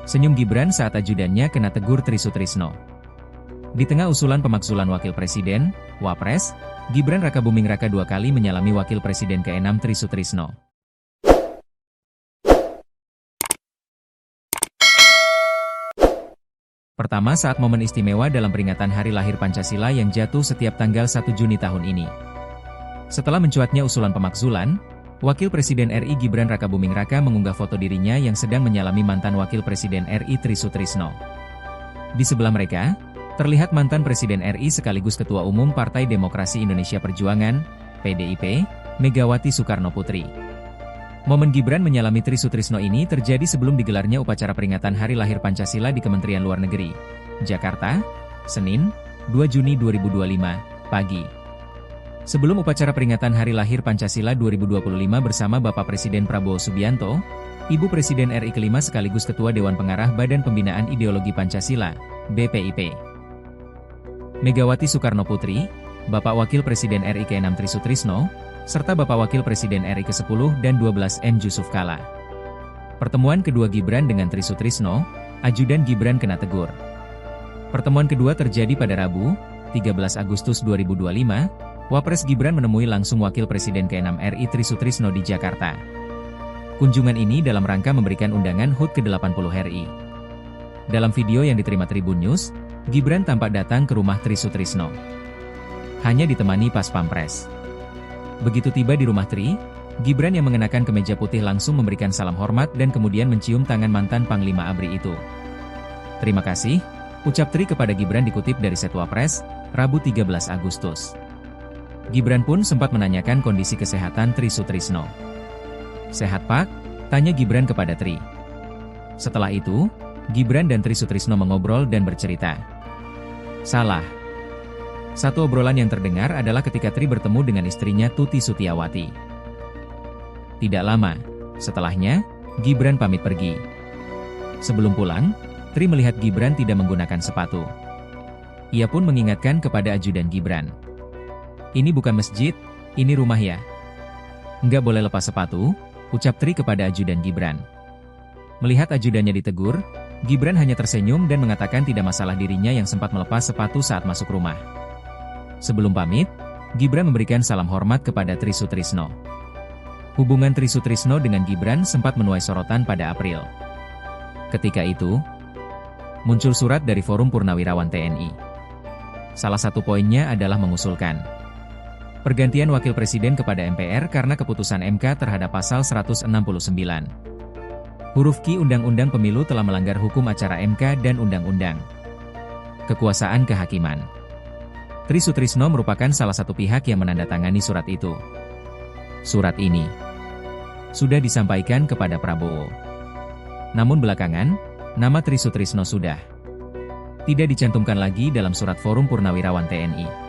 Senyum Gibran saat ajudannya kena tegur Tri Sutrisno. Di tengah usulan pemakzulan Wakil Presiden, Wapres, Gibran Rakabuming Raka dua kali menyalami Wakil Presiden ke-6 Tri Sutrisno. Pertama saat momen istimewa dalam peringatan Hari Lahir Pancasila yang jatuh setiap tanggal 1 Juni tahun ini. Setelah mencuatnya usulan pemakzulan, Wakil Presiden RI Gibran Rakabuming Raka mengunggah foto dirinya yang sedang menyalami mantan Wakil Presiden RI Tri Sutrisno. Di sebelah mereka, terlihat mantan Presiden RI sekaligus Ketua Umum Partai Demokrasi Indonesia Perjuangan, PDIP, Megawati Soekarno Putri. Momen Gibran menyalami Tri Sutrisno ini terjadi sebelum digelarnya upacara peringatan Hari Lahir Pancasila di Kementerian Luar Negeri, Jakarta, Senin, 2 Juni 2025, pagi. Sebelum upacara peringatan Hari Lahir Pancasila 2025 bersama Bapak Presiden Prabowo Subianto, Ibu Presiden RI kelima sekaligus Ketua Dewan Pengarah Badan Pembinaan Ideologi Pancasila, BPIP, Megawati Soekarno Putri, Bapak Wakil Presiden RI ke-6 Tri Sutrisno, serta Bapak Wakil Presiden RI ke-10 dan 12 M. Yusuf Kala. Pertemuan kedua Gibran dengan Tri Sutrisno, ajudan Gibran kena tegur. Pertemuan kedua terjadi pada Rabu, 13 Agustus 2025, Wapres Gibran menemui langsung Wakil Presiden ke-6 RI Tri Sutrisno di Jakarta. Kunjungan ini dalam rangka memberikan undangan HUT ke-80 RI. Dalam video yang diterima Tribun News, Gibran tampak datang ke rumah Tri Sutrisno. Hanya ditemani Pas Pampres. Begitu tiba di rumah Tri, Gibran yang mengenakan kemeja putih langsung memberikan salam hormat dan kemudian mencium tangan mantan Panglima ABRI itu. Terima kasih, ucap Tri kepada Gibran dikutip dari Setwa Pres, Rabu 13 Agustus. Gibran pun sempat menanyakan kondisi kesehatan Tri Sutrisno. "Sehat Pak?" tanya Gibran kepada Tri. Setelah itu, Gibran dan Tri Sutrisno mengobrol dan bercerita. Salah satu obrolan yang terdengar adalah ketika Tri bertemu dengan istrinya Tuti Sutiawati. Tidak lama setelahnya, Gibran pamit pergi. Sebelum pulang, Tri melihat Gibran tidak menggunakan sepatu. Ia pun mengingatkan kepada ajudan Gibran. "Ini bukan masjid, ini rumah ya. Nggak boleh lepas sepatu," ucap Tri kepada ajudan Gibran. Melihat ajudannya ditegur, Gibran hanya tersenyum dan mengatakan tidak masalah dirinya yang sempat melepas sepatu saat masuk rumah. Sebelum pamit, Gibran memberikan salam hormat kepada Tri Sutrisno. Hubungan Tri Sutrisno dengan Gibran sempat menuai sorotan pada April. Ketika itu, muncul surat dari Forum Purnawirawan TNI. Salah satu poinnya adalah mengusulkan pergantian Wakil Presiden kepada MPR karena keputusan MK terhadap Pasal 169. Huruf Q Undang-Undang Pemilu telah melanggar hukum acara MK dan Undang-Undang Kekuasaan Kehakiman. Tri Sutrisno merupakan salah satu pihak yang menandatangani surat itu. Surat ini sudah disampaikan kepada Prabowo. Namun belakangan, nama Tri Sutrisno sudah tidak dicantumkan lagi dalam surat Forum Purnawirawan TNI.